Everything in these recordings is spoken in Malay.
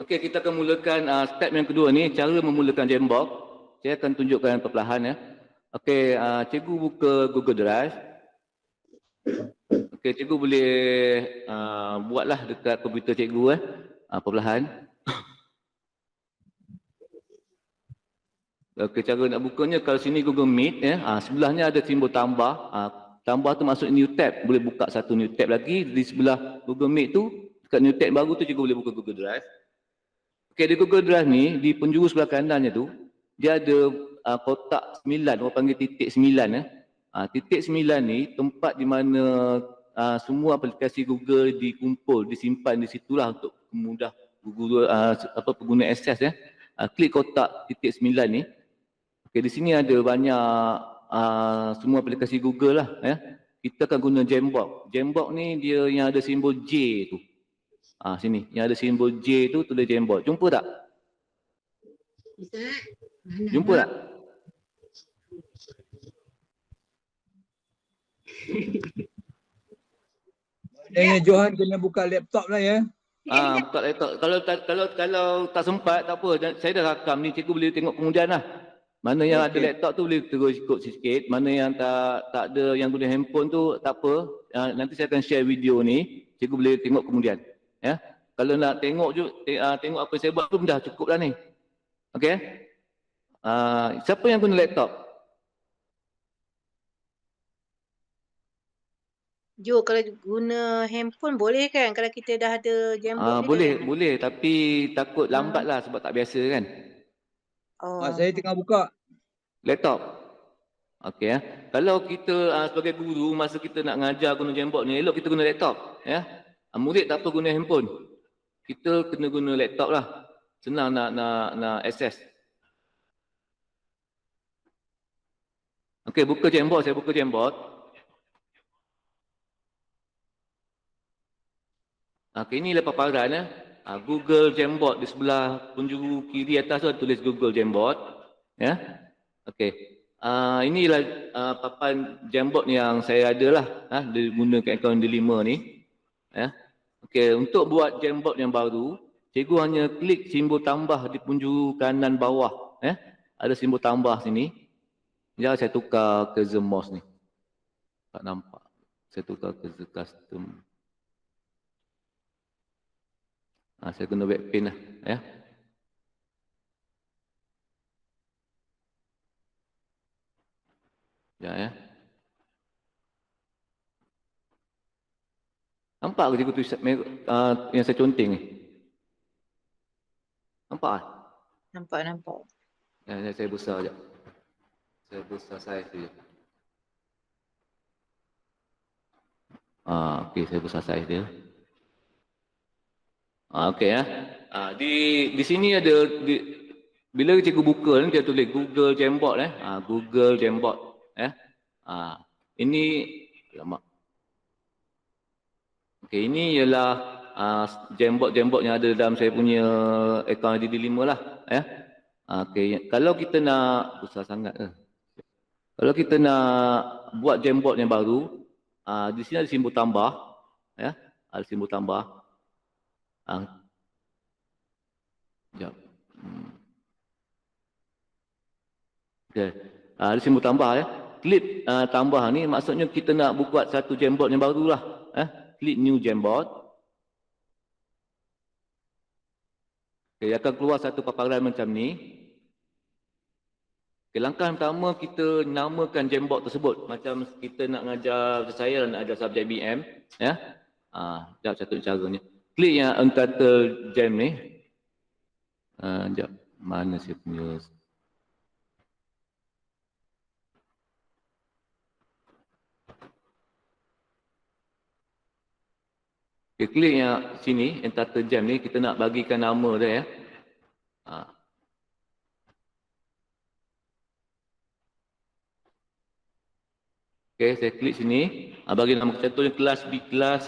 Okey, kita akan mulakan step yang kedua ni, cara memulakan Jambox. Saya akan tunjukkan perlahan ya. Okey, cikgu buka Google Drive. Okey, cikgu boleh buatlah dekat komputer cikgu perlahan. Okey, cara nak bukanya kalau sini Google Meet ya, sebelahnya ada simbol tambah. Tambah tu masuk new tab, boleh buka satu new tab lagi di sebelah Google Meet tu. Dekat new tab baru tu cikgu boleh buka Google Drive. Okey, di Google Drive ni, di penjuru sebelah kanannya tu, dia ada kotak 9, orang panggil titik 9 ya. Titik 9 ni tempat di mana semua aplikasi Google dikumpul, disimpan di situlah untuk memudah Google pengguna akses ya. Klik kotak titik 9 ni. Okey, di sini ada banyak semua aplikasi Google lah ya. Kita akan guna Jambox. Jambox ni dia yang ada simbol J tu. Sini, yang ada simbol J tu tulis Jambox. Jumpa tak? Jumpa tak? Johan kena buka laptop lah ya. Buka laptop. Kalau tak sempat tak apa. Saya dah rakam ni, cikgu boleh tengok kemudian lah. Mana yang ada laptop tu boleh terus ikut sikit. Mana yang tak ada yang guna handphone tu tak apa. Nanti saya akan share video ni. Cikgu boleh tengok kemudian. Ya. Kalau nak tengok tengok apa saya buat tu dah cukup lah ni. Okey. Siapa yang guna laptop? Jo, kalau guna handphone boleh kan? Kalau kita dah ada Jambox ni boleh. Tapi takut lambat lah sebab tak biasa kan. Saya tengah buka. Laptop. Okey ya. Kalau kita sebagai guru masa kita nak ngajar guna Jambox ni, elok kita guna laptop ya. Murid tak apa guna handphone. Kita kena guna laptop lah. Senang nak access. Okey, buka Jambox, saya buka Jambox. Okey, inilah paparan ya. Google Jambox di sebelah penjuru kiri atas tu ada tulis Google Jambox ya. Okey. Inilah papan Jambox yang saya ada lah menggunakan akaun D5 ni ya. Okey, untuk buat Jambox yang baru, cikgu hanya klik simbol tambah di penjuru kanan bawah ya. Ada simbol tambah sini. Sekejap saya tukar ke Zemos ni. Tak nampak. Saya tukar ke The Custom. Saya guna backpin lah ya. Ya. Nampak ke cikgu tu yang saya conteng ni? Nampak tak? Nampak. Ya, saya besar sekejap. Saya besar saiz dia. Okey, saya besar saiz dia. Okey ya. Di sini ada bila cikgu buka ni dia tulis Google Jambox Google Jambox ya. Ini lama. Okey, ini ialah Jambox yang ada dalam saya punya akaun DD5 lah ya. Okey, kalau kita nak besar sangat ke? Kalau kita nak buat Jambox yang baru, di sini ada simbol tambah ya. Ada simbol tambah. Sekejap. Okey. Ada simbol tambah ya. Klik tambah ni maksudnya kita nak buat satu Jambox yang baru lah. Klik new Jambox. Okey, akan keluar satu paparan macam ni. Okay, langkah pertama kita namakan Jambox tersebut. Macam kita nak ngajar saya nak ajar subjek BM ya. Sekejap satu caranya. Klik yang Untitled Jam ni. Sekejap. Mana saya punya? Okay, klik yang sini, Untitled Jam ni. Kita nak bagikan nama dia ya. Okay, saya klik sini. Bagi nama contohnya kelas B, kelas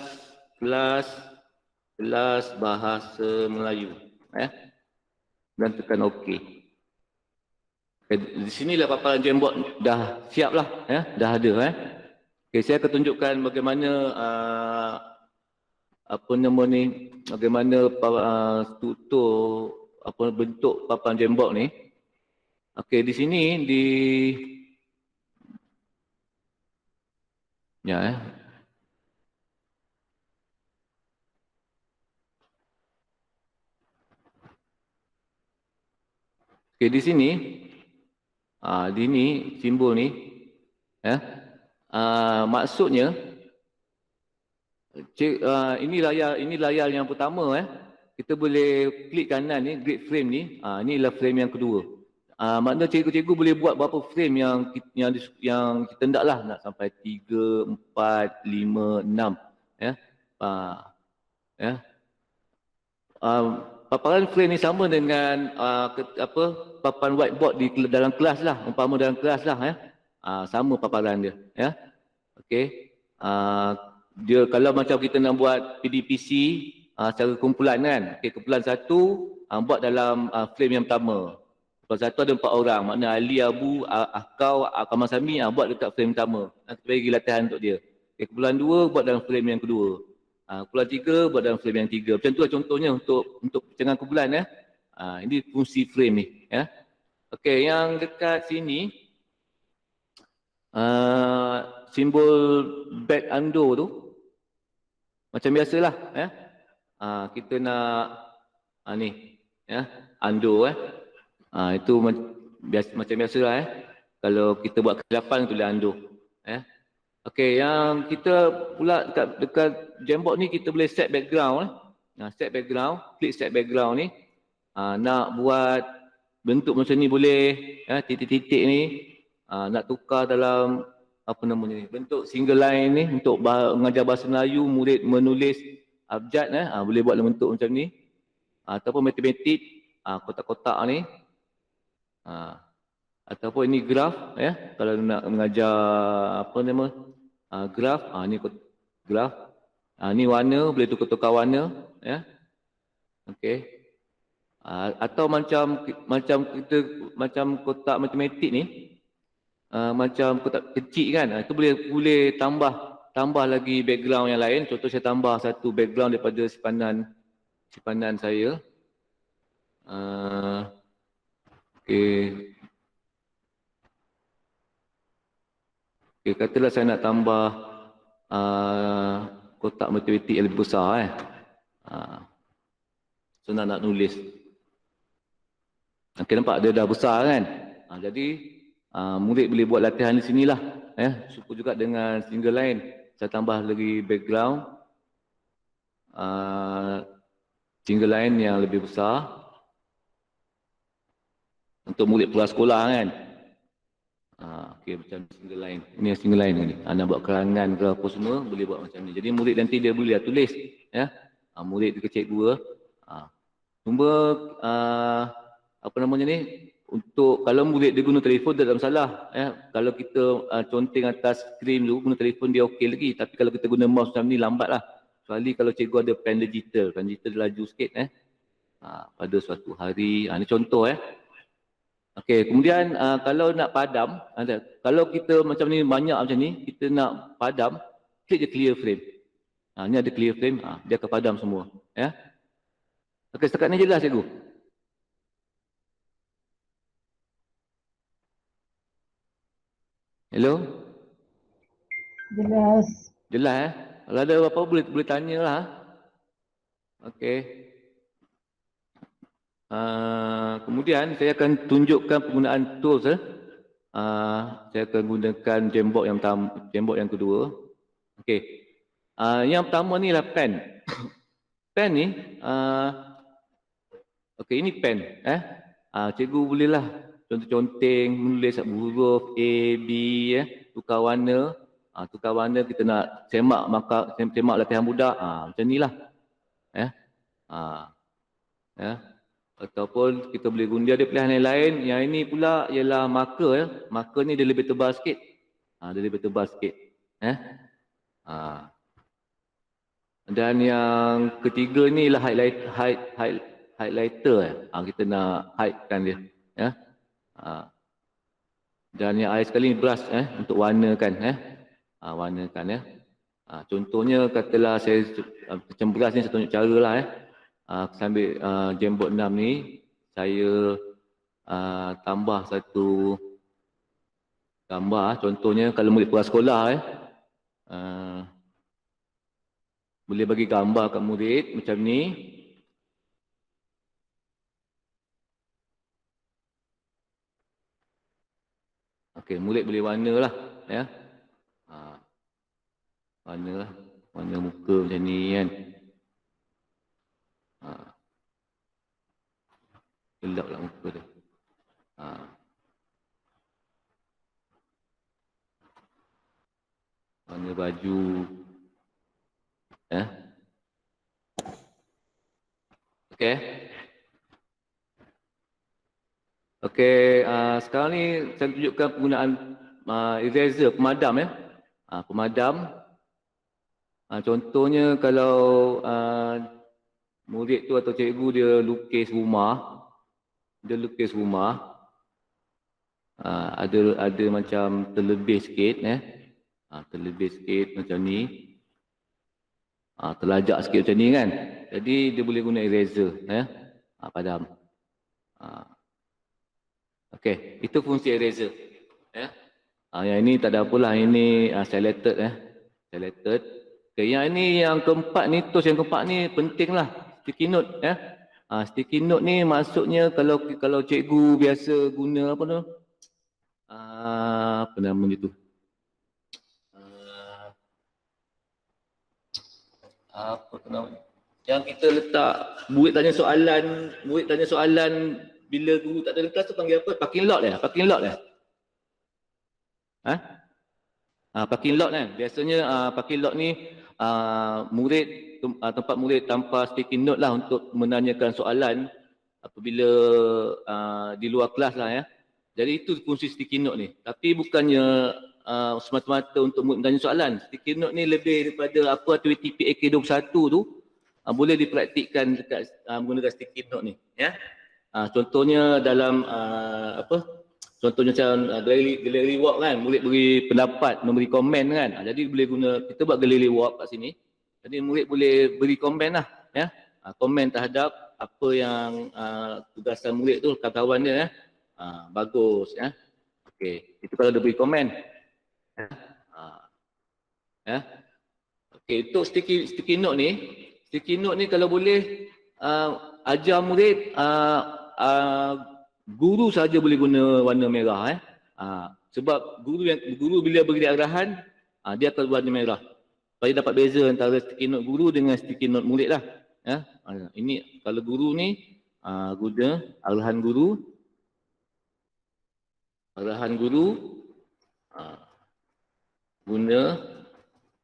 bahasa Melayu. Dan tekan OK. Okay, di sinilah paparan Jambox dah siap lah. Dah ada. Okay, saya akan tunjukkan bagaimana apa nama ni, bagaimana struktur apa bentuk papan jembok ni. Okey, di sini ya. Okey, di sini di ni simbol ni ya. Maksudnya ini layar yang pertama kita boleh klik kanan ni grid frame ni. Ini adalah frame yang kedua. Maknanya cikgu-cikgu boleh buat berapa frame yang kita hendaklah nak sampai 3, 4, 5, 6 ya. Ya. Paparan frame ni sama dengan papan whiteboard di dalam kelas lah, umpama dalam kelas lah ya. Sama paparan dia ya. Okey. Dia kalau macam kita nak buat PDPC secara kumpulan kan. Okey, kumpulan satu buat dalam frame yang pertama. Kumpulan satu ada 4 orang, maknanya Ali, Abu, Akau, Kamal Sami buat dekat frame pertama. Kita bagi latihan untuk dia. Okey, kumpulan 2 buat dalam frame yang kedua. Kumpulan 3 buat dalam frame yang 3. Macam tu lah contohnya untuk pecahangan kumpulan ya. Ini fungsi frame ni ya. Okey, yang dekat sini simbol back undo tu macam biasalah ya. Kita nak ni ya, undo itu macam biasalah Kalau kita buat kesilapan tulis undo ya. Okey, yang kita pula dekat Jamboard ni kita boleh set background set background, klik set background ni. Nak buat bentuk macam ni boleh titik-titik ni. Nak tukar dalam apa namanya ni, bentuk single line ni untuk mengajar bahasa Melayu, murid menulis abjad boleh buat dalam bentuk macam ni. Ataupun matematik kotak-kotak ni. Ataupun ini graf ya, kalau nak mengajar apa nama graf, ni graf. Ni warna, boleh tukar-tukar warna ya. Okey. Atau macam kotak matematik ni, macam kotak kecil kan, itu boleh tambah lagi background yang lain. Contoh saya tambah satu background daripada simpanan saya. Okey. Okey, katalah saya nak tambah kotak matematik yang lebih besar so nak nulis. Okey, nampak dia dah besar kan. Jadi murid boleh buat latihan di sinilah Syukur juga dengan single line. Saya tambah lagi background single line yang lebih besar untuk murid prasekolah kan. Okey, macam single line. Ini single line ni. Nak buat kerangan ke apa semua boleh buat macam ni. Jadi murid nanti dia boleh tulis ya. Murid dekat cikgu cuma apa namanya ni, untuk kalau murid dia guna telefon tak ada masalah ya. Kalau kita conteng atas skrin tu guna telefon dia okey lagi, tapi kalau kita guna mouse macam ni lambatlah. Kecuali kalau cikgu ada pen digital laju sikit pada suatu hari. Ni contoh Okey, kemudian kalau nak padam, kalau kita macam ni banyak macam ni, kita nak padam, klik je clear frame. Ni ada clear frame, dia akan padam semua ya. Okey, setakat ni jelas cikgu. Hello? Jelas. Jelas Kalau ada apa-apa boleh tanyalah. Okey. Kemudian saya akan tunjukkan penggunaan tools saya akan gunakan Jamboard yang kedua. Okey. Yang pertama ni lah pen. Pen ni okey, ini pen cikgu bolehlah conteng menulis huruf A, B tukar warna. Tukar warna kita nak semak latihan budak macam nilah ataupun kita boleh guna dia pilihan yang lain. Yang ini pula ialah marker marker ni dia lebih tebal sikit. Dan yang ketiga ni ialah highlighter kita nak hidekan dia dan yang akhir sekali ni brush untuk warnakan warnakan Contohnya katalah saya macam beras ni saya tunjuk cara lah sambil Jamboard 6 ni saya tambah satu gambar. Contohnya kalau murid puas sekolah boleh bagi gambar kat murid macam ni. Okey, murid boleh warna lah ya. Warna lah, warna muka macam ni kan. Gelap lah muka tu. Warna baju ya. Okey. Okey, sekarang ni saya tunjukkan penggunaan eraser pemadam ya. Pemadam. Contohnya kalau murid tu atau cikgu dia lukis rumah, ada macam terlebih sikit terlebih sikit macam ni, terlajak sikit macam ni kan. Jadi dia boleh guna eraser padam. Okey, itu fungsi eraser ya. Yang ini tak ada apalah, ini selected selected. Okay, yang ini yang keempat ni, tools yang keempat ni penting lah, sticky note ya. Sticky note ni maksudnya kalau cikgu biasa guna apa tu? Apa nama dia tu? Apa nama? Yang kita letak murid tanya soalan bila guru tak ada kelas tu panggil apa? Parking lot Parking lot parking lot kan. Biasanya parking lot ni tempat murid tanpa sticky note lah untuk menanyakan soalan apabila di luar kelas lah ya. Jadi itu fungsi sticky note ni. Tapi bukannya semata-mata untuk murid bertanya soalan. Sticky note ni lebih daripada apa aktiviti PAK 21 tu boleh dipraktikkan dekat menggunakan sticky note ni ya. Contohnya dalam contohnya macam gallery walk kan, murid beri pendapat, memberi komen kan. Jadi boleh guna, kita buat gallery walk kat sini. Jadi murid boleh beri komen lah ya. Komen terhadap apa yang tugasan murid tu, kawan dia bagus ya. Okey, itu kalau dia beri komen. Okey, untuk sticky note ni kalau boleh ajar murid guru saja boleh guna warna merah sebab guru bila beri arahan dia akan warna merah. Supaya dapat beza antara sticky note guru dengan sticky note murid lah ya. Ini kalau guru ni guna arahan guru guna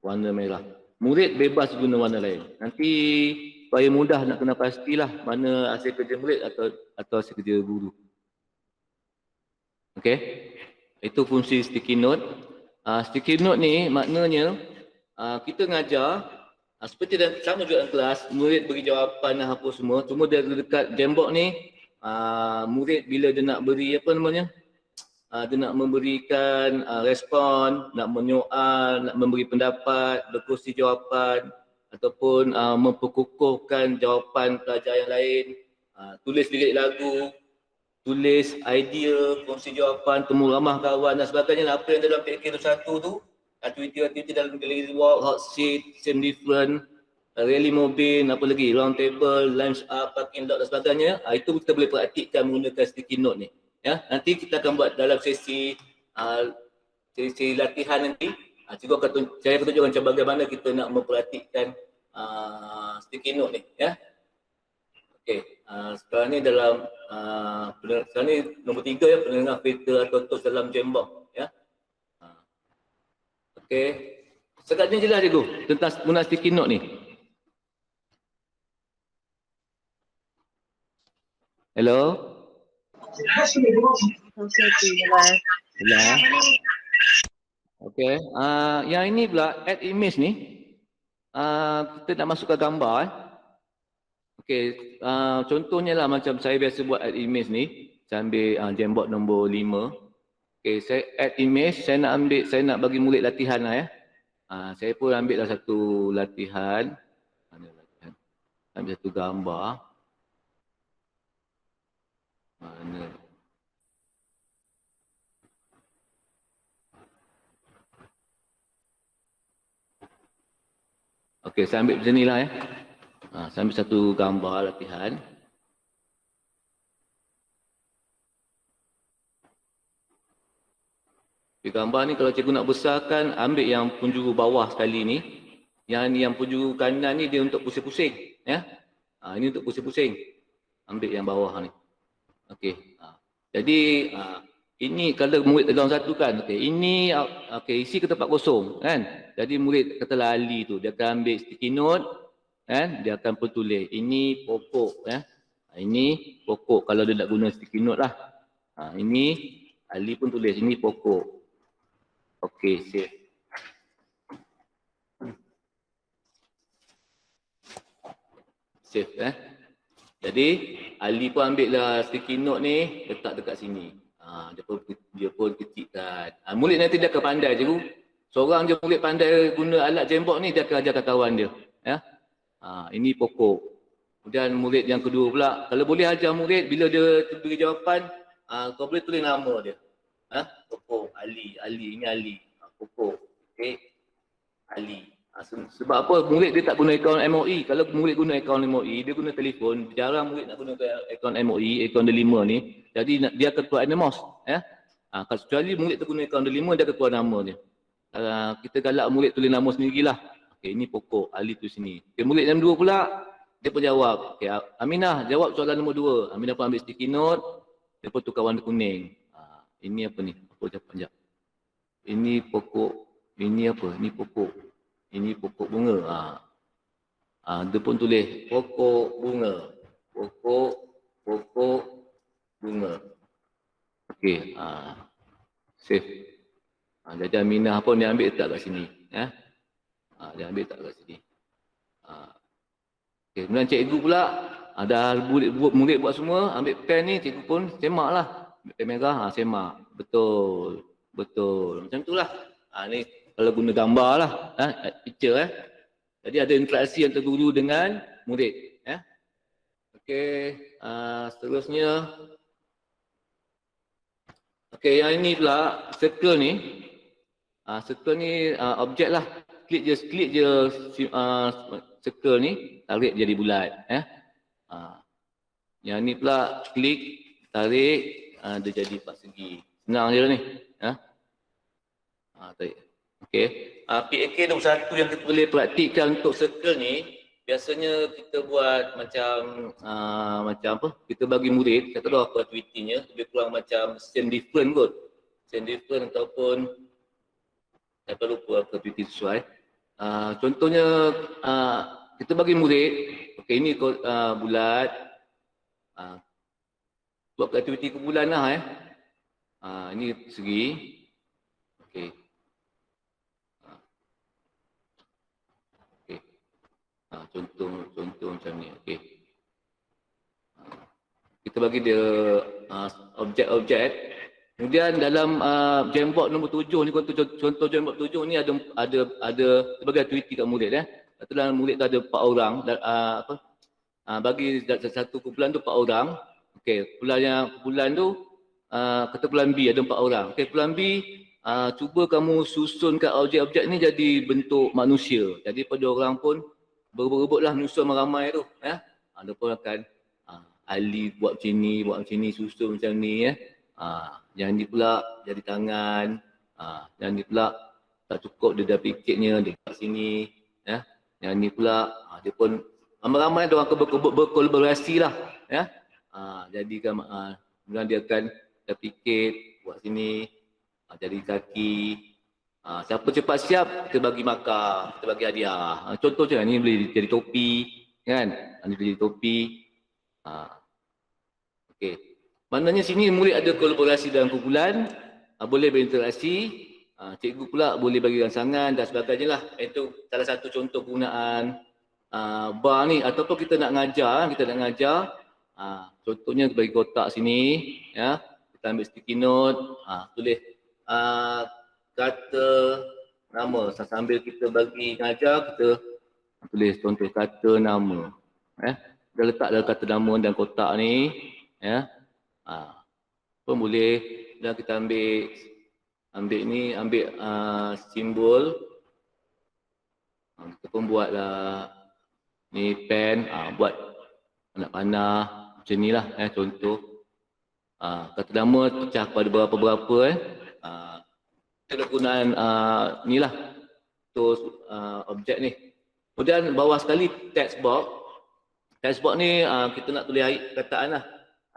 warna merah. Murid bebas guna warna lain. Nanti supaya mudah nak kena pastilah mana hasil kerja murid atau hasil kerja guru. Okey. Itu fungsi sticky note. Sticky note ni maknanya kita ngajar seperti sama juga dalam kelas, murid beri jawapan apa semua. Cuma dekat Jamboard ni murid bila dia nak beri apa namanya? Dia nak memberikan respon, nak menyoal, nak memberi pendapat, berkongsi jawapan ataupun memperkukuhkan jawapan pelajar yang lain, tulis lirik lagu, tulis idea, kongsi jawapan, temu ramah kawan dan sebagainya. Apa yang dalam PAK 21 tu, aktiviti-aktiviti dalam gallery walk, hot seat, same different, rally mobil, apa lagi, round table, lunch up, parking lot dan sebagainya. Itu kita boleh praktikkan menggunakan sticky note ni. Ya, nanti kita akan buat dalam sesi latihan nanti. Saya akan tunjukkan macam bagaimana kita nak mempraktikkan sticky note ni. Ya. Okey, sekarang ni dalam sekarang ni nombor 3 ya, pendengar filter atau tools dalam Jamboard. Ya. Okey, sekadar jelas cikgu tentang penggunaan sticky note ni. Hello. Okey, yang ini pula add image ni, kita nak masukkan gambar. Okey, contohnya lah macam saya biasa buat add image ni, saya ambil Jamboard nombor 5. Okey, saya add image, saya nak bagi murid latihan lah ya. Saya pun ambil dah satu latihan. Mana latihan? Ambil satu gambar. Mana? Okey, saya ambil macam ni lah ya. Saya ambil satu gambar latihan. Di gambar ni kalau cikgu nak besarkan, ambil yang penjuru bawah sekali ni. Yang penjuru kanan ni dia untuk pusing-pusing. Ya? Ini untuk pusing-pusing. Ambil yang bawah ni. Okey. Jadi, ini kalau murid dalam satu kan. Okey, ini isi ke tempat kosong. Kan? Jadi murid kata lali tu. Dia akan ambil sticky note. Kan? Dia akan pun tulis. Ini pokok. Ya? Ini pokok kalau dia nak guna sticky note lah. Ini Ali pun tulis. Ini pokok. Okey, save. Save Jadi Ali pun ambil lah sticky note ni, letak dekat sini. Dia pun kecikkan. Murid nanti dia akan pandai cikgu. Seorang je murid pandai guna alat jembok ni, dia akan ajarkan kawan dia. Ya? Ini pokok. Kemudian murid yang kedua pula, kalau boleh ajar murid bila dia beri jawapan, kau boleh tulis nama dia. Pokok, Ali, ini Ali. Pokok, okey, Ali. Sebab apa? Murid dia tak guna akaun MOE. Kalau murid guna akaun MOE, dia guna telefon. Jarang murid nak guna akaun MOE, akaun delima ni. Jadi dia akan keluar anonymous. Ya? Kecuali murid tu guna akaun delima, dia akan keluar nama dia. Kita galak murid tulis nama sendirilah. Okey, ini pokok, Ali tu sini. Okay, murid yang dua pula, dia pun jawab. Okay, Aminah jawab soalan nombor 2. Aminah pun ambil sticky note. Dia pun tukar warna kuning. Ini apa ni? Pokok panjang. Ini pokok. Ini apa? Ini pokok. Ini pokok bunga. Dia pun tulis pokok bunga. Pokok bunga. Okey. Save. Jadi Aminah pun dia ambil letak kat sini. Ya? Dia ambil letak kat sini. Okey. Kemudian cikgu pula. Dah murid buat semua. Ambil pen ni. Cikgu pun semak lah. Ambil pen merah. Semak. Betul. Macam itulah. Ni kalau guna gambar lah. Picture Jadi ada interaksi antara guru dengan murid. Okey. Seterusnya. Okey, yang ini pula circle ni. Circle ni objek lah. Klik je circle ni, tarik jadi bulat. Yang ni pula klik, tarik, dia jadi 4 segi. Senang je lah ni. Tarik. Okey. PAK nombor 1 yang kita boleh praktikkan untuk circle ni, biasanya kita buat macam apa? Kita bagi murid, saya tak tahu apa aktivitinya, lebih kurang macam same different kot. Same different ataupun saya tak lupa apa aktiviti sesuai. Contohnya kita bagi murid, okey ini bulat. Buat aktiviti kumpulan lah ini segi. Okey. Contoh macam ni. Okey. Kita bagi dia objek-objek. Kemudian dalam Jamboard nombor 7 ni, contoh Jamboard 7 ni ada sebagai aktiviti kat murid Dalam murid tu ada 4 orang bagi satu kumpulan tu 4 orang. Okey, kumpulan tu kata kumpulan B ada 4 orang. Okey, kumpulan B cuba kamu susunkan objek-objek ni jadi bentuk manusia. Jadi pada orang pun berebut-rebutlah menyusun ramai tu Dia pun akan Ali buat macam ni, susun macam ni yang ni pula jadi tangan, yang ni pula tak cukup dia dah pikirnya dia kat sini yang ni pula dia pun ramai-ramai dia orang berkolaborasi lah jadi kemudian dia akan dah fikir buat sini jadi kaki. Siapa cepat siap kita bagi markah, kita bagi hadiah. Contoh je ni boleh jadi topi kan, ni boleh jadi topi. Okey. Maknanya sini murid ada kolaborasi dalam kumpulan, boleh berinteraksi, cikgu pula boleh bagi rangsangan dan sebagainya lah. Itu salah satu contoh penggunaan bar ni. Ataupun kita nak ngajar, contohnya bagi kotak sini, kita ambil sticky note, tulis kata nama. Sambil kita bagi ngajar, kita tulis contoh kata nama. Dah letak dalam kata nama dan kotak ni. Pun boleh. Dan kita ambil simbol. Kita pun buatlah ni pen, buat anak panah macam ni lah contoh. Kata nama pecah pada berapa-berapa kita gunaan ni lah untuk objek ni. Kemudian bawah sekali text box. Text box ni kita nak tulis kataan lah,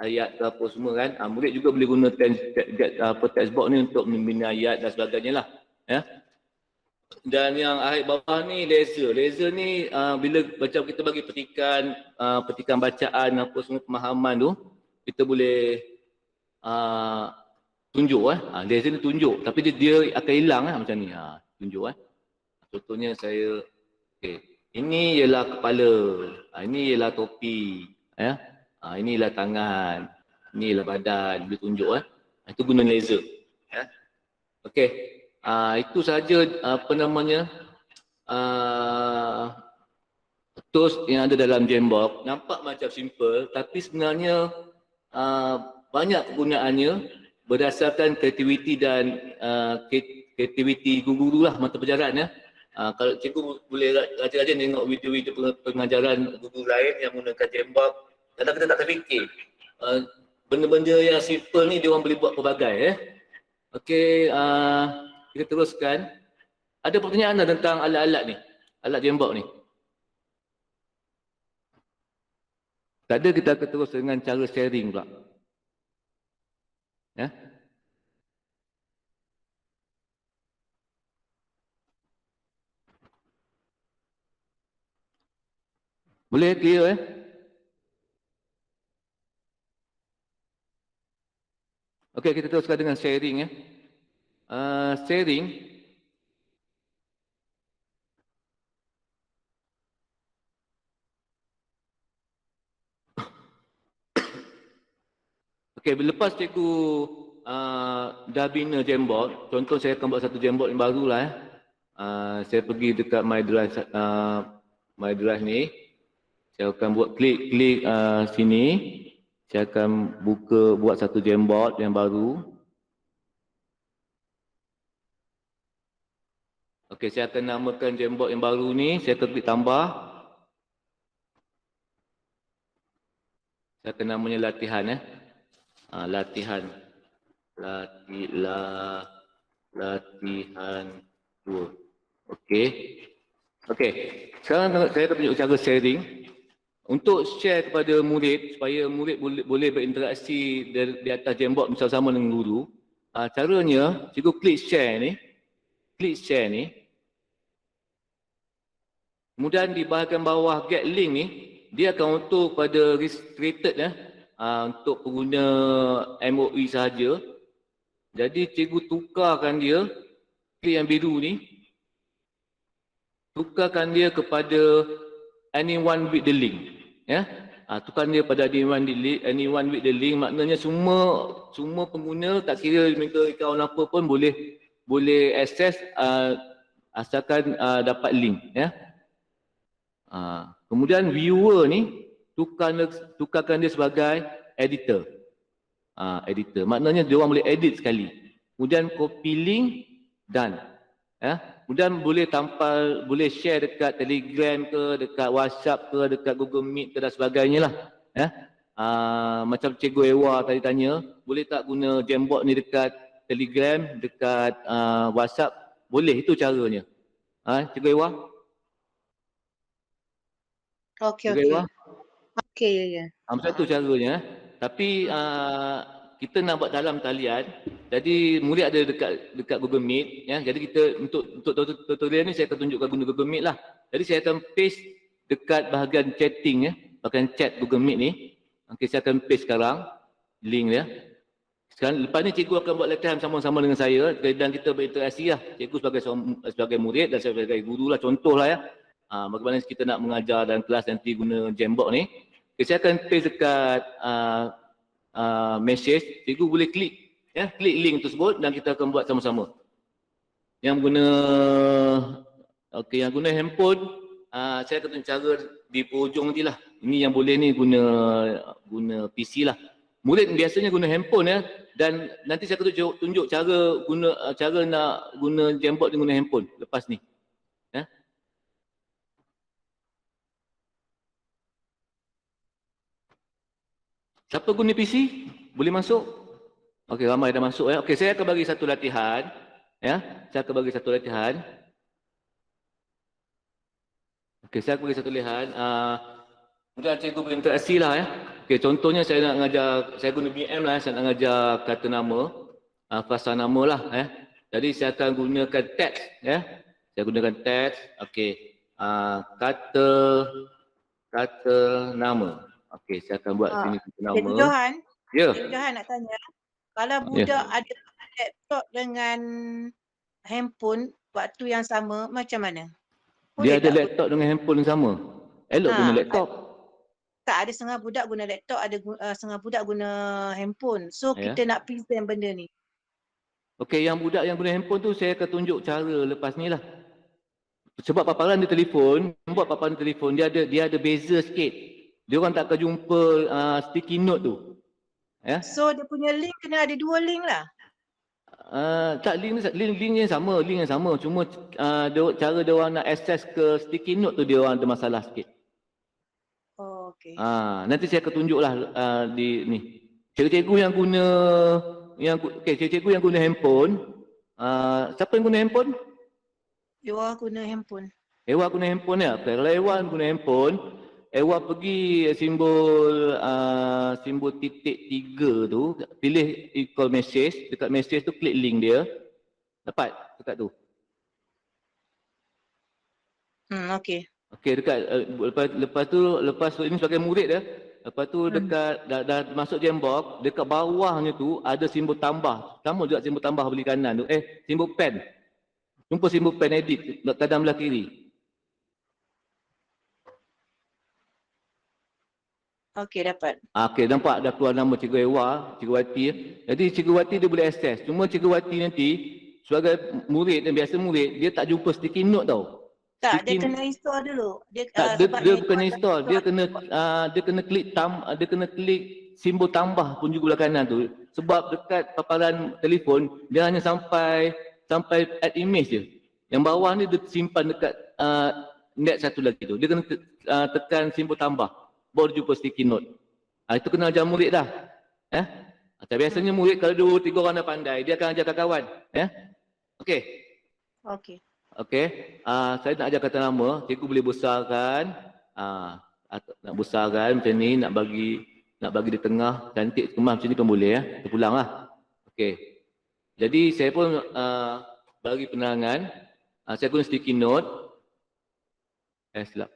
ayat ke apa semua kan. Murid juga boleh guna text box ni untuk membina ayat dan sebagainya lah. Dan yang ayat bawah ni laser. Laser ni bila macam kita bagi petikan bacaan apa semua pemahaman tu, kita boleh tunjuk laser ni tunjuk, tapi dia akan hilang macam ni. Tunjuk contohnya saya ini ialah kepala, ini ialah topi, ini ialah tangan, ini ialah badan, boleh tunjuk itu guna laser. Okey. Itu saja tools yang ada dalam Jambox. Nampak macam simple, tapi sebenarnya banyak kegunaannya berdasarkan kreativiti dan kreativiti guru-guru lah, mata pelajaran. Kalau cikgu boleh rajin-rajin tengok video-video pengajaran guru lain yang menggunakan Jambox, kadang kita tak terfikir benda-benda yang simple ni dia orang boleh buat pelbagai. Okey, kita teruskan. Ada pertanyaan tentang alat-alat ni, alat Jambox ni? Tak ada, kita akan terus dengan cara sharing pula. Boleh clear Okey, kita teruskan dengan sharing sharing. Okey, lepas cikgu dah bina Jambox, contoh saya akan buat satu Jambox yang baru lah. Saya pergi dekat My Drive ni. Saya akan buat klik sini. Saya akan buat satu Jambox yang baru. Okey, saya akan namakan Jambox yang baru ni. Saya akan klik tambah. Saya akan namanya latihan latihan 2. Okey. Sekarang saya akan tunjuk cara sharing. Untuk share kepada murid, supaya murid boleh berinteraksi di atas Jambox bersama-sama dengan guru. Caranya, cikgu klik share ni. Kemudian di bahagian bawah get link ni, dia akan auto pada restricted untuk pengguna MOE sahaja. Jadi cikgu tukarkan dia, klik yang biru ni, tukarkan dia kepada anyone with the link. Tukarkan dia pada anyone with the link, maknanya semua pengguna, tak kira mereka akaun apa pun boleh akses asalkan dapat link. Kemudian viewer ni tukarkan dia sebagai editor. Maknanya dia orang boleh edit sekali. Kemudian copy link, done. Kemudian boleh share dekat Telegram ke, dekat WhatsApp ke, dekat Google Meet ke dan sebagainya lah. Macam Cikgu Ewa tadi tanya, boleh tak guna Jambox ni dekat Telegram, dekat WhatsApp? Boleh, itu caranya. Cikgu Ewa? Okey. Okey, ya. Macam tu caranya. Tapi kita nak buat dalam talian, jadi murid ada dekat Google Meet. Jadi kita untuk tutorial ni saya akan tunjukkan guna Google Meet lah. Jadi saya akan paste dekat bahagian chatting, bahagian chat Google Meet ni. Okey, saya akan paste sekarang link dia. Sekarang lepas ni cikgu akan buat latihan sama-sama dengan saya dan kita berinteraksi lah. Cikgu sebagai murid dan saya sebagai guru lah, contoh lah bagaimana kita nak mengajar dalam kelas nanti guna Jambox ni. Okay, saya akan paste dekat message. Cikgu boleh klik link tersebut dan kita akan buat sama-sama. Yang guna okey, yang guna handphone, saya akan tunjuk cara di hujung nanti lah. Ini yang boleh ni guna PC lah. Murid biasanya guna handphone ya, dan nanti saya akan tunjuk cara cara nak guna Jamboard dengan guna handphone lepas ni. Ya. Siapa guna PC? Boleh masuk? Okey, ramai dah masuk ya. Okey, saya akan bagi satu latihan. Ya, saya akan bagi satu latihan. Okey, saya akan bagi satu latihan. Kemudian cikgu berinteraksi lah ya. Okey, contohnya saya nak mengajar, saya guna BM lah, saya nak mengajar kata nama, frasa nama lah ya. Jadi saya akan gunakan teks ya. Saya gunakan teks. Okey. Kata nama. Okey, saya akan buat sini kata nama. Cikgu Johan, Ya. Cikgu Johan nak tanya, kalau Ya. budak ada laptop dengan handphone waktu yang sama, macam mana? Dia Boleh ada tak? laptop dengan handphone yang sama. Elok guna laptop. Tak, ada setengah budak guna laptop, ada setengah budak guna handphone. So Ya. kita nak present benda ni. Okey, yang budak yang guna handphone tu saya akan tunjuk cara lepas ni lah. Sebab paparan di telefon, buat paparan di telefon, dia ada beza sikit. Dia orang tak akan jumpa sticky note tu. Ya. So dia punya link kena ada 2 link lah. Tak, link yang sama. Cuma cara dia orang nak access ke sticky note tu dia orang ada masalah sikit. Oh, okey. Nanti saya akan tunjuklah di ni. Cikgu-cikgu yang guna cikgu yang guna handphone, siapa yang guna handphone? Ewa guna handphone. Ewa guna handphone ya. Kalau Ewa guna handphone, Ewa pergi simbol titik 3 tu, pilih equal message, dekat message tu klik link dia. Dapat dekat tu. Okey. Okey, dekat lepas tu ini sebagai murid ya. Lepas tu dekat dah masuk Jamboard, dekat bawahnya tu ada simbol tambah. Sama juga simbol tambah beli kanan tu. Simbol pen. Jumpa simbol pen edit kanan belah kiri. Okey, dapat. Okey, nampak dah keluar nama Cikgu Ewa, Cikgu Wati. Jadi Cikgu Wati dia boleh akses. Cuma Cikgu Wati nanti sebagai murid dan biasa murid, dia tak jumpa sticky note tau. Tak, dia kena install dulu. Dia bukan install, dia kena klik simbol tambah pun juga belah kanan tu. Sebab dekat paparan telefon dia hanya sampai add image je. Yang bawah ni dia simpan dekat net satu lagi tu. Dia kena tekan simbol tambah baru jumpa sticky note. Itu kena ajar murid dah. Biasanya murid kalau 2-3 orang dah pandai, dia akan ajar kawan. Okey. Okey. Okey, saya nak ajar kata nama, cikgu boleh besarkan, nak besarkan macam ni, nak bagi di tengah, cantik kemas macam ni pun boleh ya. Kita pulang lah. Okey. Jadi saya pun bagi penerangan, saya guna sticky note.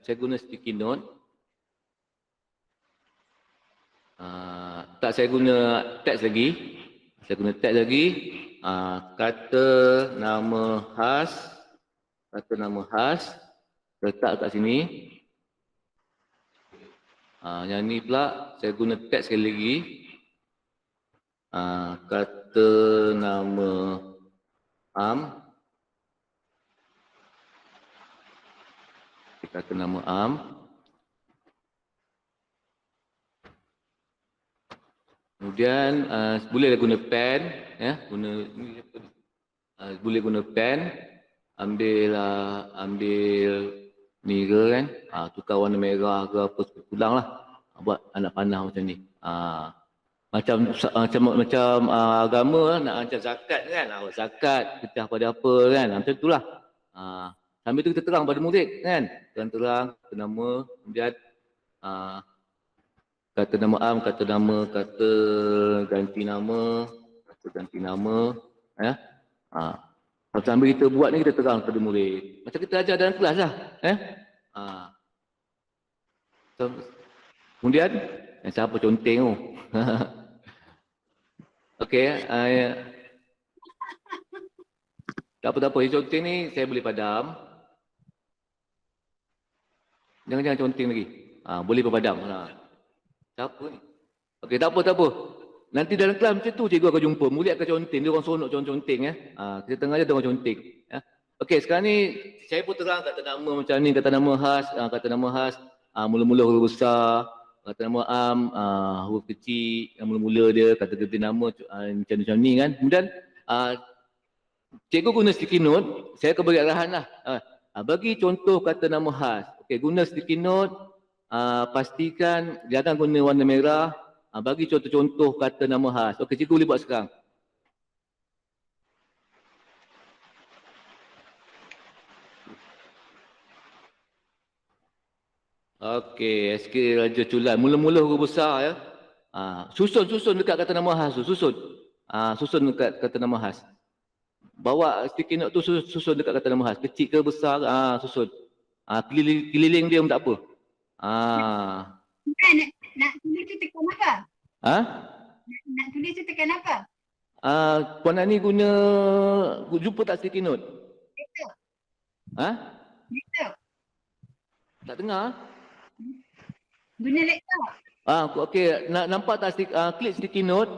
Saya guna sticky note. Saya guna teks lagi. Saya guna teks lagi. Kata nama khas. Letak kat sini. Yang ni pula saya guna teks sekali lagi. Kata nama am. Kata nama am. Kemudian boleh guna pen, ya, boleh guna pen. Ambil ni ke kan, tukar warna merah ke apa, pulang lah, buat anak panah macam ni. Macam agama nak ajar zakat kan, zakat kita apa kan, macam itulah. Sambil tu kita terang pada murid kan, terang nama, kemudian kata nama am, kata ganti nama, ya. Sambil kita buat ni, kita terang pada murid. Macam kita ajar dalam kelas lah. Kemudian, siapa conteng tu? Okey. Tak apa. Conteng ni saya boleh padam. Jangan conteng lagi. Boleh padam. Siapa ni? Okey, tak apa. Nanti dalam kelas macam tu cikgu akan jumpa. Murid akan conteng. Dia orang seronok conteng. Kita tengah je dia orang conteng. Okey, sekarang ni saya pun terang kata nama macam ni. Kata nama khas. Kata nama khas. Mula-mula huruf besar. Kata nama huruf kecil. Yang mula-mula dia. Kata ganti nama macam ni kan. Kemudian cikgu guna sticky note. Saya akan beri arahan lah. Bagi contoh kata nama khas. Okey, guna sticky note. Pastikan jangan guna warna merah. Bagi contoh-contoh kata nama khas. Okey, cikgu boleh buat sekarang. Okey, SK Raja Culan. Mula-mula huruf besar ya. Susun dekat kata nama khas tu. Susun dekat kata nama khas. Bawa sticky note tu susun dekat kata nama khas. Kecil ke besar, susun. Keliling dia pun tak apa. Nak tulis tu tekan apa? Nak tulis tu tekan apa? Puan Ani jumpa tak sticky note? Betul. Betul. Tak dengar? Guna laptop. Okey, nampak tak klik sticky note,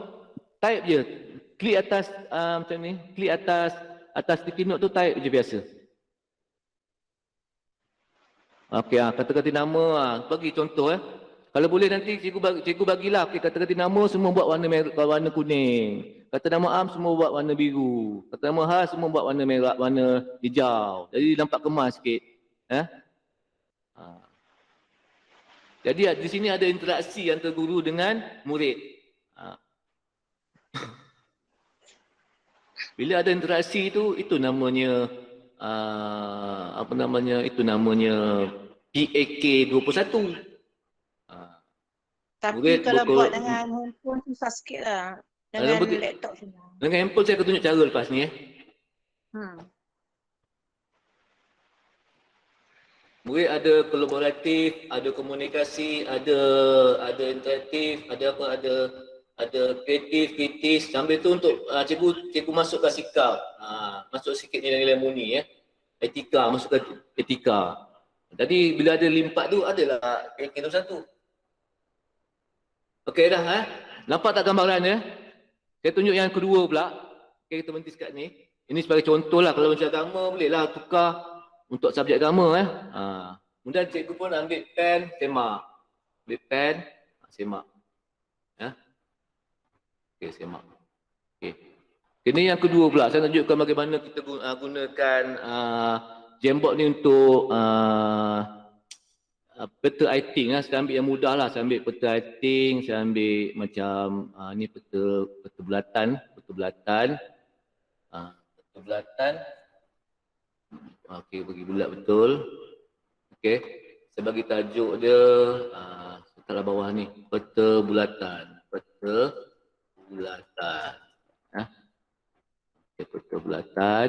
type je. Klik atas macam ni, klik atas sticky note tu type je biasa. Okey, kata-kata nama, bagi contoh Kalau boleh nanti cikgu bagilah. Okey, kata-kata nama semua buat warna kuning. Kata nama am semua buat warna biru. Kata nama khas semua buat warna merah, warna hijau. Jadi nampak kemas sikit. Jadi di sini ada interaksi antara guru dengan murid. Bila ada interaksi itu namanya itu namanya PAK 21. Tapi kalau buat dengan handphone susah sikit lah. Dengan laptop senang. Dengan handphone saya akan tunjuk cara lepas ni Murid ada kolaboratif, ada komunikasi, ada interaktif, ada kreatif, kritis. Sambil tu untuk cikgu masukkan sikap. Masuk sikit nilai-nilai murni Etika, masukkan etika. Jadi bila ada limpat tu adalah PAK 21. Okey dah Nampak tak gambaran Saya tunjuk yang kedua pula. Okey, kita berhenti sekat ni. Ini sebagai contoh lah. Kalau macam agama bolehlah tukar untuk subjek agama Kemudian cikgu pun ambil pen, semak. Ambil pen, semak. Okey, semak. Okey. Ini yang kedua pula. Saya tunjukkan bagaimana kita gunakan Jamboard ni untuk peta writing Saya ambil yang mudah lah. Saya ambil peta writing, saya ambil macam ni peta bulatan. Okey, bagi bulat betul. Okey, saya bagi tajuk dia setelah bawah ni, peta bulatan. Okey, peta bulatan.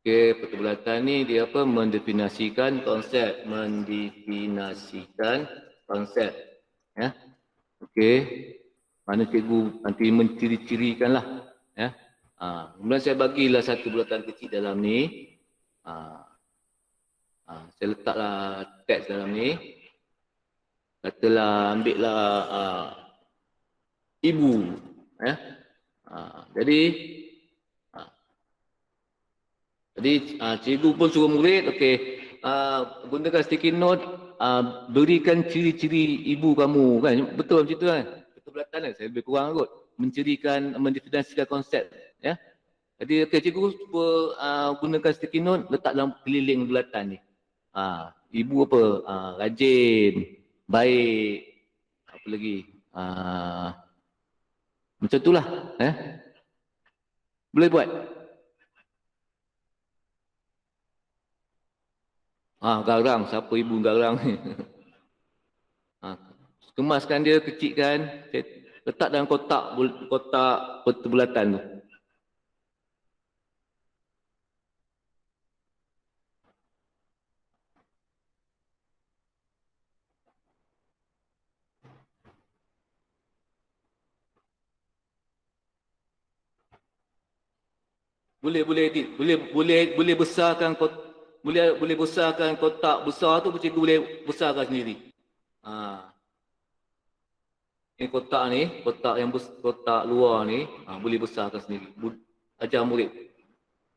Okey, peta bulatan ni dia apa? Mendefinisikan konsep. Okey. Mana cikgu nanti menciri-cirikan lah. Kemudian saya bagilah satu bulatan kecil dalam ni. Saya letaklah teks dalam ni. Katalah, ambil lah ibu. Jadi cikgu pun suruh murid, okey, gunakan sticky note, berikan ciri-ciri ibu kamu kan. Betul macam tu kan? Betul bulatan kan? Saya lebih kurang kot. Mendefinisikan konsep. Jadi okey, cikgu cuba gunakan sticky note, letak dalam keliling bulatan ni. Ibu apa? Rajin, baik, apa lagi? Macam itulah. Boleh buat? Garang. Siapa ibu garang ni? Kemaskan dia, kecilkan. Letak dalam kotak peta bulatan tu. Boleh edit. Boleh besarkan kotak. Boleh besarkan kotak besar tu, cikgu boleh besarkan sendiri. Ini kotak ni, kotak yang kotak luar ni boleh besarkan sendiri. Ajar murid.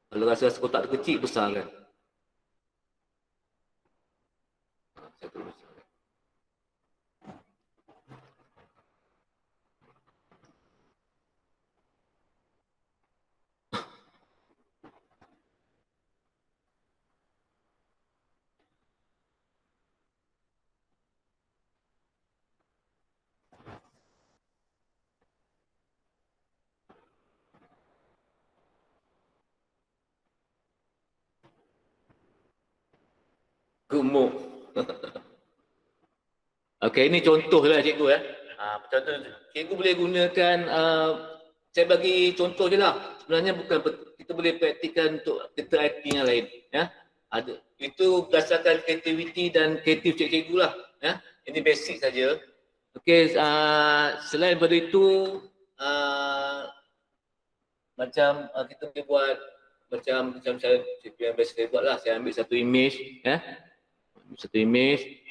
Kalau rasa kotak tu kecil, besarkan. Satu besar. Gemuk. Okey, ini contoh lah cikgu ya. Contoh, cikgu boleh gunakan, saya bagi contoh je lah. Sebenarnya bukan kita boleh praktikkan untuk aktiviti yang lain. Ya. Itu berdasarkan kreativiti dan kreatif cikgu lah. Ya. Ini basic saja. Okey, selain daripada itu, macam kita boleh buat macam saya yang biasa saya buat lah. Saya ambil satu image, ya. Satu image.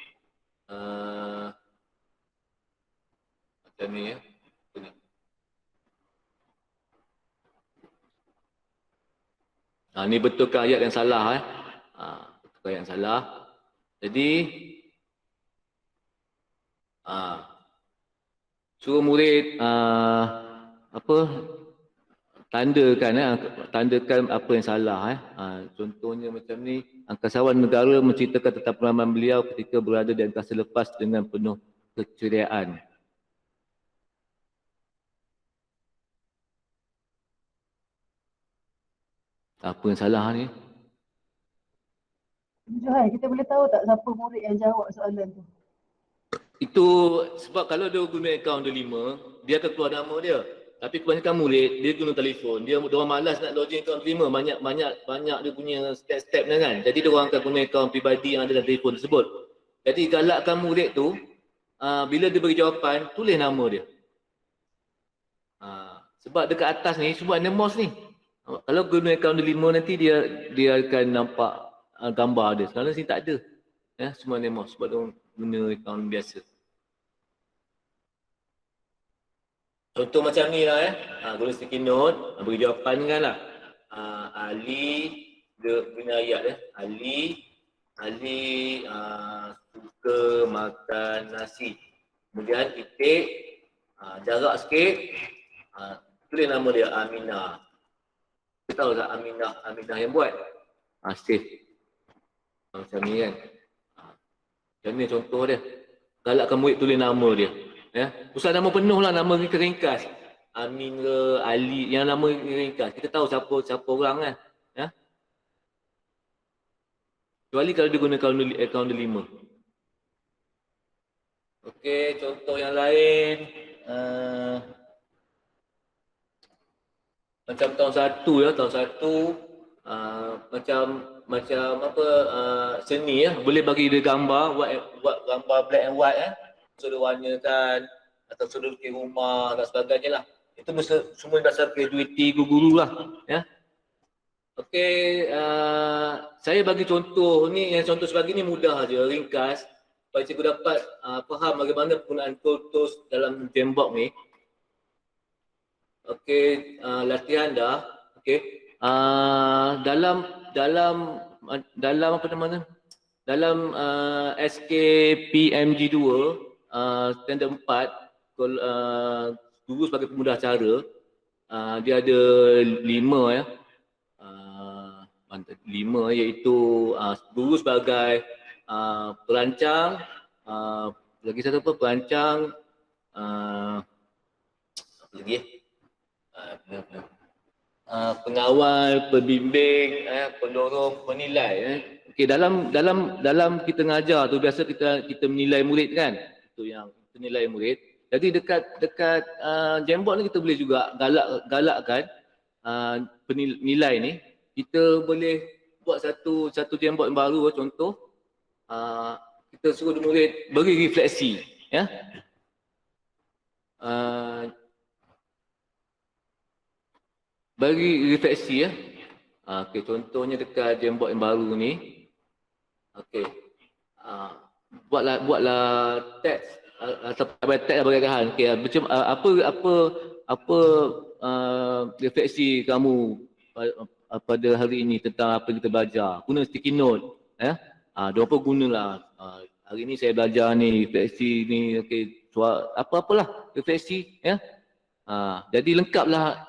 Macam ni ya. Ni betulkan ayat yang salah betulkan ayat yang salah. Jadi suruh murid tandakan apa yang salah contohnya macam ni, angkasawan negara menceritakan tentang pengalaman beliau ketika berada di angkasa lepas dengan penuh keceriaan. Apa yang salah ni? Johan, kita boleh tahu tak siapa murid yang jawab soalan tu? Itu sebab kalau dia guna akaun dia 5, dia akan keluar nama dia. Tapi kebanyakan murid, dia guna telefon. Dia orang malas nak login akaun 5. Banyak dia punya step-step dia kan. Jadi dia orang akan guna akaun peribadi yang ada dalam telefon tersebut. Jadi galakkan murid tu, bila dia beri jawapan, tulis nama dia. Sebab dekat atas ni, semua anonymous ni. Kalau guna akaun dia 5 nanti dia akan nampak gambar dia. Sekarang sini tak ada. Ya, semua anonymous sebab dia guna akaun biasa. Contoh macam ni lah guna sticky note, beri jawapan kan lah. Ali, dia punya ayat Ali suka makan nasi. Kemudian titik, jarak sikit, tulis nama dia Aminah. Kita tahu tak Aminah yang buat? Save. Macam ni kan. Macam ni contoh dia. Galakkan murid tulis nama dia. Ya. Usah nama penuh lah, nama ringkas. Amin ke, Ali, yang nama ringkas. Kita tahu siapa orang kan. Ya. Kecuali kalau dia guna akaun dia 5. Okey, contoh yang lain. Macam tahun 1 ya, tahun 1 macam apa seni ya, boleh bagi dia gambar, buat gambar black and white suruh warnakan atau suruh lukis rumah dan sebagainya lah. Itu semua dasar kreativiti guru lah ya. Okey, saya bagi contoh ni, yang contoh sebagainya mudah aja, ringkas supaya cikgu dapat faham bagaimana penggunaan tools dalam Jambox ni. Okey, latihan dah. Okey. Dalam apa namanya? Dalam SKPMG 2 standard 4 guru sebagai pemudah cara, dia ada 5 ya. 5 iaitu guru sebagai perancang, lagi satu apa? Perancang, apa lagi pengawal, pembimbing, pendorong, penilai. Okey, dalam kita ngajar tu biasa kita menilai murid kan. Itu yang kita nilai murid. Jadi dekat Jambox ni kita boleh juga galakkan penilai ni. Kita boleh buat satu Jambox yang baru contoh. Kita suruh murid beri refleksi ya. Bagi refleksi ya. Okey, contohnya dekat Jambox yang baru ni. Okey. Buatlah teks sampai tag berbagai hal. Okey, macam apa refleksi kamu pada hari ini tentang apa yang kita belajar? Guna sticky note, ya. Diorang pun gunalah. Hari ini saya belajar ni, refleksi ni, okey, apa-apalah refleksi, ya. Jadi lengkaplah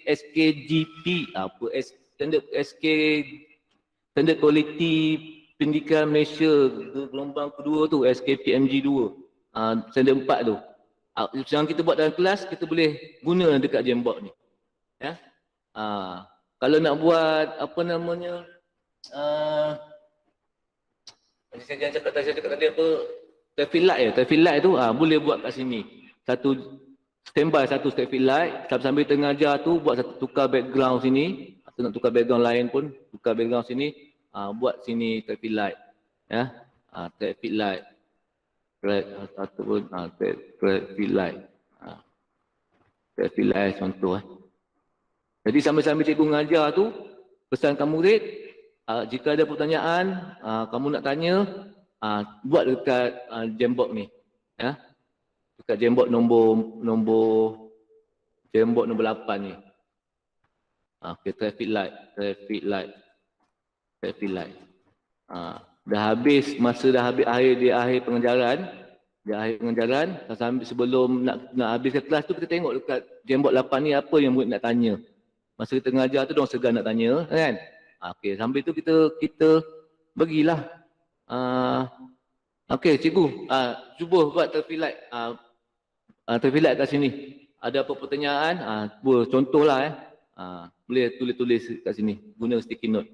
SKGP, standard quality pendidikan Malaysia gelombang kedua tu, SKPMG 2, standard 4 tu. Yang kita buat dalam kelas, kita boleh guna dekat Jamboard ni. Ya. Kalau nak buat apa namanya, saya cakap tadi apa, traffic light tu, boleh buat kat sini. Standby satu traffic light, sambil tengah ajar tu buat satu tukar background sini, atau nak tukar background lain pun, tukar background sini, buat sini traffic light. Ya. Traffic light. Traffic light. Traffic light contoh. Jadi sambil-sambil cikgu mengajar tu, pesankan murid, jika ada pertanyaan, kamu nak tanya, buat dekat Jamboard ni. Ya. Dekat Jamboard nombor 8 ni. Okey, traffic light. Dah habis, masa dah habis akhir pengajaran, sambil sebelum nak habiskan kelas tu, kita tengok dekat Jamboard 8 ni apa yang murid nak tanya. Masa kita mengajar tu, diorang segan nak tanya, kan? Okey, sambil tu kita bagilah. Okey, cikgu, cuba buat traffic light. Traffic light kat sini. Ada apa pertanyaan? Contohlah, boleh tulis kat sini. Guna sticky note.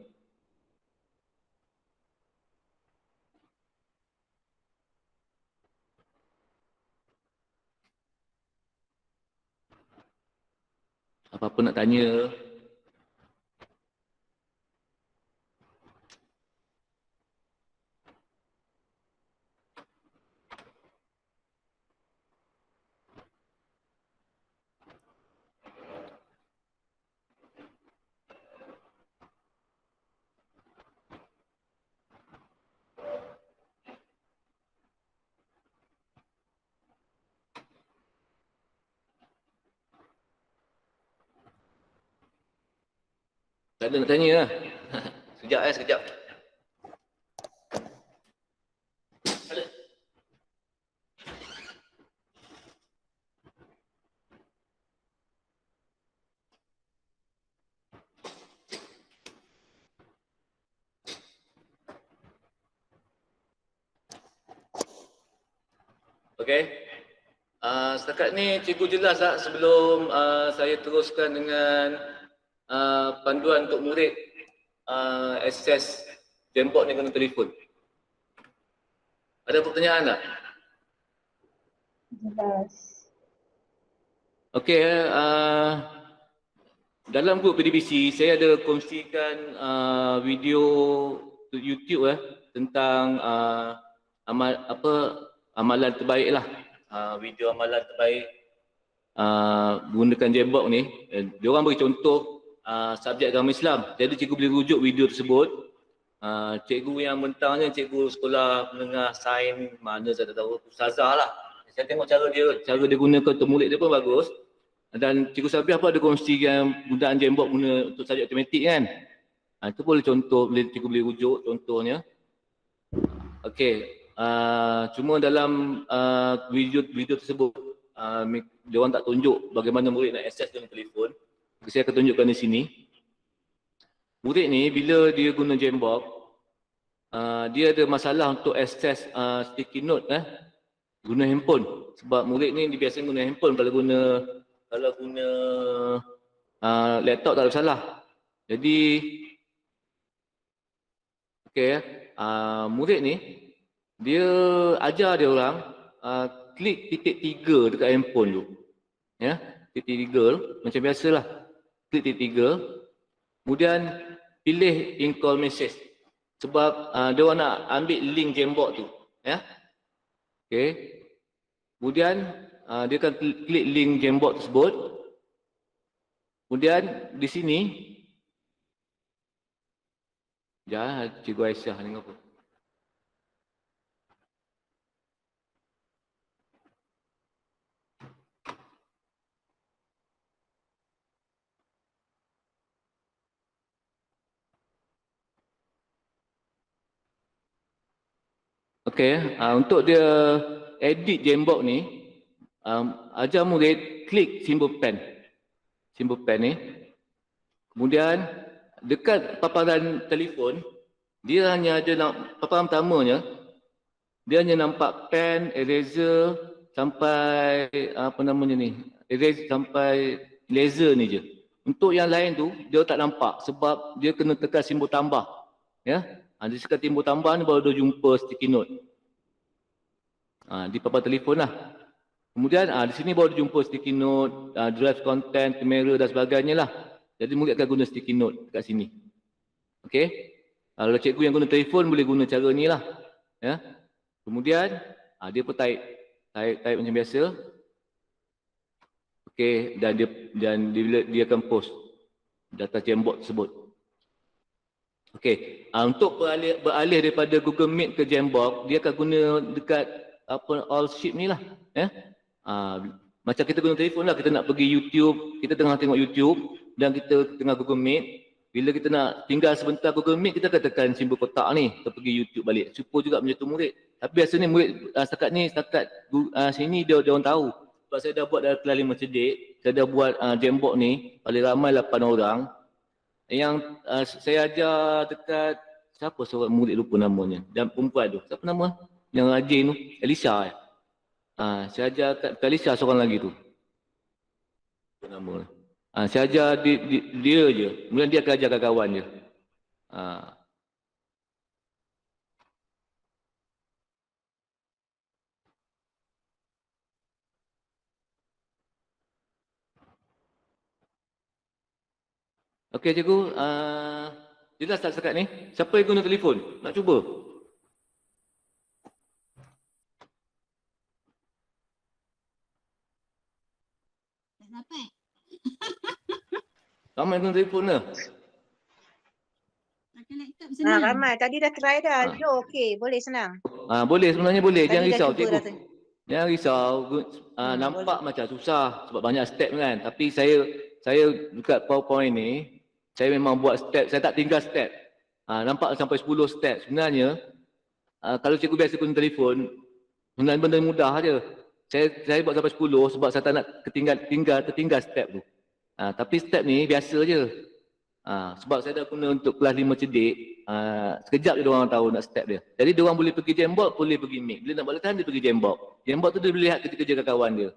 Apa-apa nak tanya. Tak ada nak tanya lah. Sekejap. Okey. Setakat ni cikgu jelas tak sebelum saya teruskan dengan panduan untuk murid akses Jamboard ni guna telefon. Ada pertanyaan tak? Jelas. Okey, dalam grup PDBC saya ada kongsikan video YouTube tentang amalan terbaik lah. Video amalan terbaik gunakan Jamboard ni. Diorang bagi contoh subjek agama Islam. Jadi cikgu boleh rujuk video tersebut. Cikgu yang mentangnya cikgu sekolah menengah sains, mana saya tak tahu, ustazah lah. Saya tengok cara dia gunakan untuk murid dia pun bagus. Dan cikgu Sabiah pun ada kongsikan penggunaan Jamboard guna untuk subjek matematik kan. Itu boleh contoh, cikgu boleh rujuk contohnya. Okey. Cuma dalam video tersebut dia orang tak tunjuk bagaimana murid nak akses dengan telefon. Saya akan tunjukkan di sini. Murid ni bila dia guna Jamboard, dia ada masalah untuk akses sticky note guna handphone. Sebab murid ni dia biasa guna handphone, kalau guna laptop tak ada masalah. Jadi okey, murid ni dia ajar dia orang klik titik 3 dekat handphone tu. Ya, titik 3 macam biasalah. Klik titik 3. Kemudian pilih in-call message. Sebab dia orang nak ambil link Jamboard tu. Ya. Okey. Kemudian dia akan klik link Jamboard tersebut. Kemudian di sini Cikgu Aisyah ni apa? Okey, untuk dia edit Jambox ni, ajar murid klik simbol pen. Simbol pen ni. Kemudian dekat paparan telefon, dia hanya ada paparan pertamanya, dia hanya nampak pen, eraser sampai apa namanya ni, eraser sampai laser ni je. Untuk yang lain tu dia tak nampak sebab dia kena tekan simbol tambah. Ya. Dia tekan simbol tambah ni baru dia jumpa sticky note. Di paparan telefon lah. Kemudian di sini baru dia jumpa sticky note, drive content, kamera dan sebagainya lah. Jadi murid akan guna sticky note kat sini. Okey. Kalau cikgu yang guna telefon boleh guna cara ni lah. Ya. Kemudian dia pun type macam biasa. Okey, dan dia akan post data Jambox tersebut. Okey, untuk beralih daripada Google Meet ke Jambox, dia akan guna dekat all sheet ni lah. Ya. Macam kita guna telefon lah, kita nak pergi YouTube, kita tengah tengok YouTube dan kita tengah Google Meet. Bila kita nak tinggal sebentar Google Meet, kita akan tekan simbol kotak ni, kita pergi YouTube balik. Supaya juga macam tu murid. Tapi biasanya murid setakat sini dia orang tahu. Sebab saya dah buat dalam kelas 5 cerdik, saya dah buat Jambox ni, paling ramai 8 orang. Yang saya ajar dekat, siapa seorang murid lupa namanya, dan perempuan tu, siapa nama? Yang rajin tu, Elisa. Saya ajar kat Elisa seorang lagi tu. Apa nama? Saya ajar dia je, kemudian dia akan ajar kawan dia. Okey cikgu, jelas tak setakat ni? Siapa yang guna telefon? Nak cuba? Tak dapat. Ramai guna telefon lah. Pakai laptop senang. Ramai. Tadi dah try dah. Jo, okey. Boleh senang. Boleh, sebenarnya boleh. Tadi Jangan dah risau cuba cikgu. dah tu. Jangan risau. Nampak macam susah sebab banyak step kan. Tapi saya dekat PowerPoint ni, saya memang buat step. Saya tak tinggal step. Nampak sampai 10 step. Sebenarnya, kalau cikgu biasa guna telefon, sebenarnya benda mudah je. Saya buat sampai 10 sebab saya tak nak tertinggal step tu. Tapi step ni biasa je. Sebab saya dah guna untuk kelas 5 cerdik, sekejap je diorang tahu nak step dia. Jadi diorang boleh pergi Jambox, boleh pergi Meet. Bila nak balik tahan, dia pergi Jambox. Jambox tu dia boleh lihat kerja-kerja kawan dia.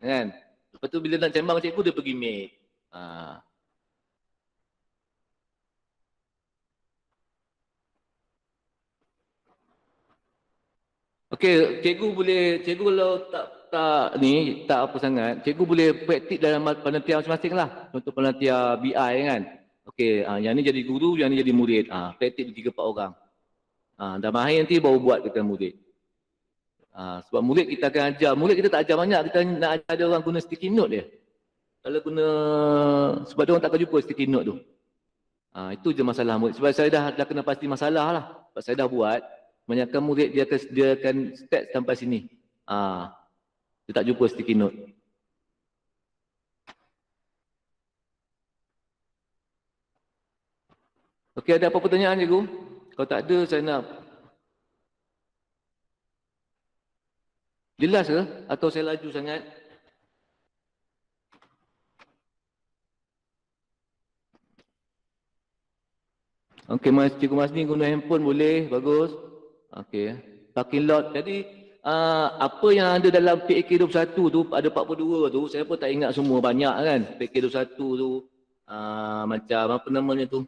Kan? Lepas tu bila nak sembang cikgu, dia pergi Meet. Okey, cikgu kalau tak apa sangat, cikgu boleh praktik dalam penelitian masing-masing lah. Contoh penelitian BI kan. Okey, yang ni jadi guru, yang ni jadi murid. Praktik 3-4 orang. Dah mahir nanti baru buat kita murid. Sebab murid kita akan ajar, murid kita tak ajar banyak, kita nak ajar dia orang guna sticky note dia. Kalau guna, sebab dia orang tak akan jumpa sticky note tu. Itu je masalah murid. Sebab saya dah kena pasti masalah lah. Sebab saya dah buat. Kebanyakan murid dia akan start sampai sini. Dia tak jumpa sticky note. Okey, ada apa pertanyaan cikgu? Kalau tak ada, saya nak. Jelas ke? Atau saya laju sangat? Okey, cikgu Masni guna handphone boleh, bagus. Okey, parking lot. Jadi apa yang ada dalam PAK21 tu, ada 42 tu, saya pun tak ingat semua, banyak kan. PAK21 tu macam apa namanya tu?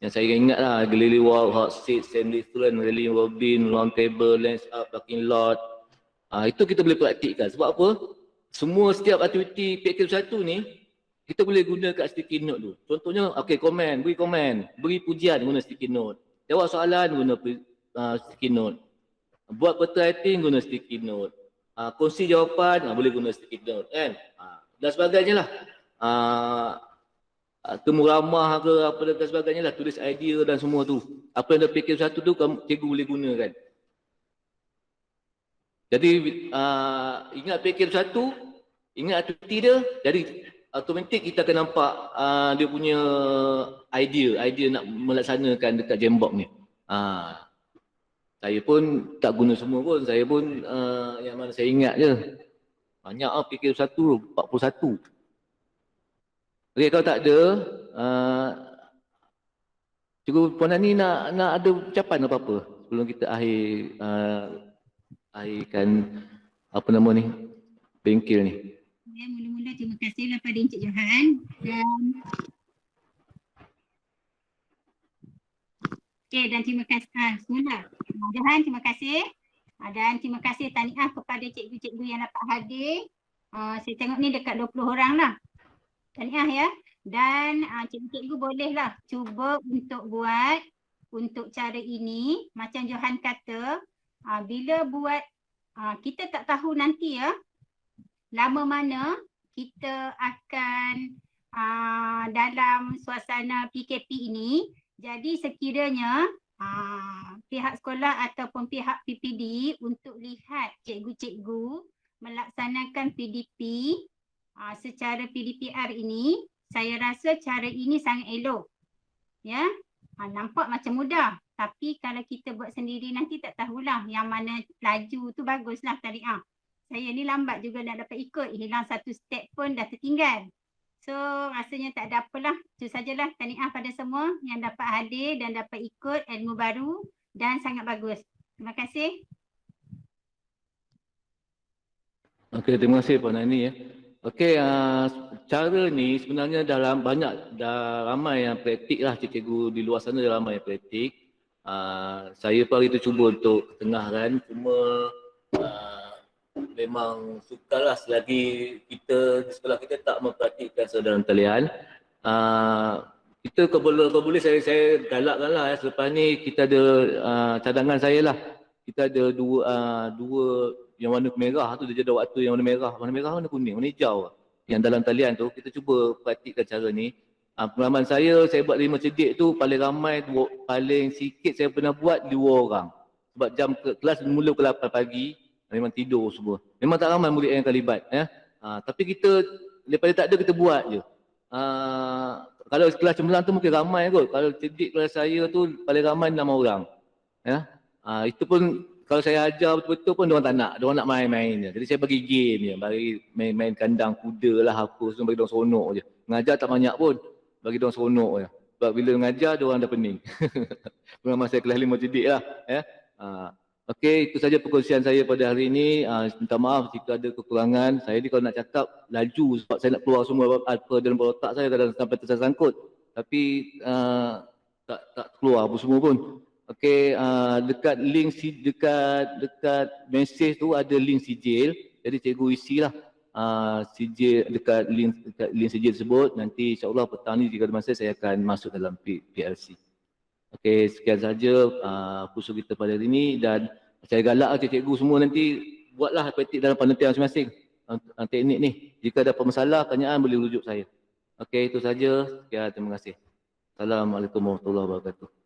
Yang saya ingat lah, Galileo Walk, Hot Seat, Stanley Throne, Rally Robin, Round Table, Lens Up, Parking Lot. Itu kita boleh praktikkan. Sebab apa? Setiap aktiviti PAK21 ni, kita boleh guna kat sticky note tu. Contohnya, okey, komen, beri komen. Beri pujian guna sticky note. Jawab soalan guna sticky note. Buat peta writing guna sticky note. Kongsi jawapan boleh guna sticky note kan. Dan sebagainya lah. Temu ramah ke apa dan sebagainya lah. Tulis idea dan semua tu. Apa yang ada PAK21 tu cikgu boleh gunakan. Jadi ingat PAK21, ingat aktiviti dia. Jadi automatik kita akan nampak dia punya idea nak melaksanakan dekat Jambox ni. Saya pun tak guna semua pun. Saya pun yang mana saya ingat je. Banyak lah PK21, 41. Okey, kalau tak ada, Cikgu Puan Nani nak ada ucapan apa-apa sebelum kita akhirkan apa nama ni, bengkel ni. Ya, mula-mula terima kasihlah pada Encik Johan dan terima kasih semula. Johan, terima kasih. Dan terima kasih tahniah kepada cikgu-cikgu yang dapat hadir. Saya tengok ni dekat 20 orang lah. Tahniah ya. Dan cikgu-cikgu bolehlah cuba untuk buat untuk cara ini. Macam Johan kata, bila buat, kita tak tahu nanti ya, lama mana kita akan dalam suasana PKP ini. Jadi sekiranya pihak sekolah ataupun pihak PPD untuk lihat cikgu-cikgu melaksanakan PDP secara PDPR ini, saya rasa cara ini sangat elok. Ya, nampak macam mudah. Tapi kalau kita buat sendiri nanti tak tahulah yang mana laju tu baguslah tariah. Saya ni lambat juga nak dapat ikut, hilang satu step pun dah tertinggal. So rasanya tak ada apalah. Itu sajalah, tahniah pada semua yang dapat hadir dan dapat ikut ilmu baru dan sangat bagus. Terima kasih. Okey, terima kasih Puan Nani ya. Okey, cara ni sebenarnya dah ramai yang praktik lah, cikgu di luar sana dah ramai yang praktik. Saya pun hari tu cuba untuk ketengahkan, cuma memang sukarlah selagi kita di sekolah kita tak mempraktikkan secara dalam talian. Kita kalau boleh saya galakkanlah ya, selepas ni kita ada cadangan saya lah. Kita ada dua yang warna merah tu, dia ada waktu yang warna merah, warna kuning, warna hijau. Yang dalam talian tu kita cuba praktikkan cara ni. Pengalaman saya buat 5 cedik tu paling ramai, paling sikit saya pernah buat 2 orang. Sebab jam kelas mula pukul 8 pagi, memang tidur semua. Memang tak ramai murid yang terlibat ya. Tapi kita daripada tak ada kita buat je. Kalau kelas cemerlang tu mungkin ramai kot. Kalau cedik kelas saya tu paling ramai 6 orang. Ya. Itu pun kalau saya ajar betul-betul pun diorang tak nak. Diorang nak main-main je. Jadi saya bagi game je. Bagi main-main kandang kuda lah apa semua, bagi diorang seronok je. Mengajar tak banyak pun. Bagi diorang seronok je. Sebab bila mengajar diorang dah pening. Pengalaman saya kelas 5 cedik lah. Ya. Okey, itu saja perkongsian saya pada hari ini. Minta maaf jika ada kekurangan. Saya ni kalau nak cakap laju sebab saya nak keluar semua apa dalam otak saya kadang sampai tersangkut. Tapi tak keluar apa semua pun. Okey, dekat link dekat mesej tu ada link sijil. Jadi cikgu isilah sijil dekat link sijil tersebut. Nanti insya-Allah petang ni jika ada masa saya akan masuk dalam PLC. Okey, sekian saja kursus kita pada hari ini dan saya galak cikgu semua nanti buatlah praktik dalam penelitian masing-masing teknik ni. Jika ada masalah, tanyaan boleh rujuk saya. Okey, itu saja. Sekian, terima kasih. Assalamualaikum warahmatullahi wabarakatuh.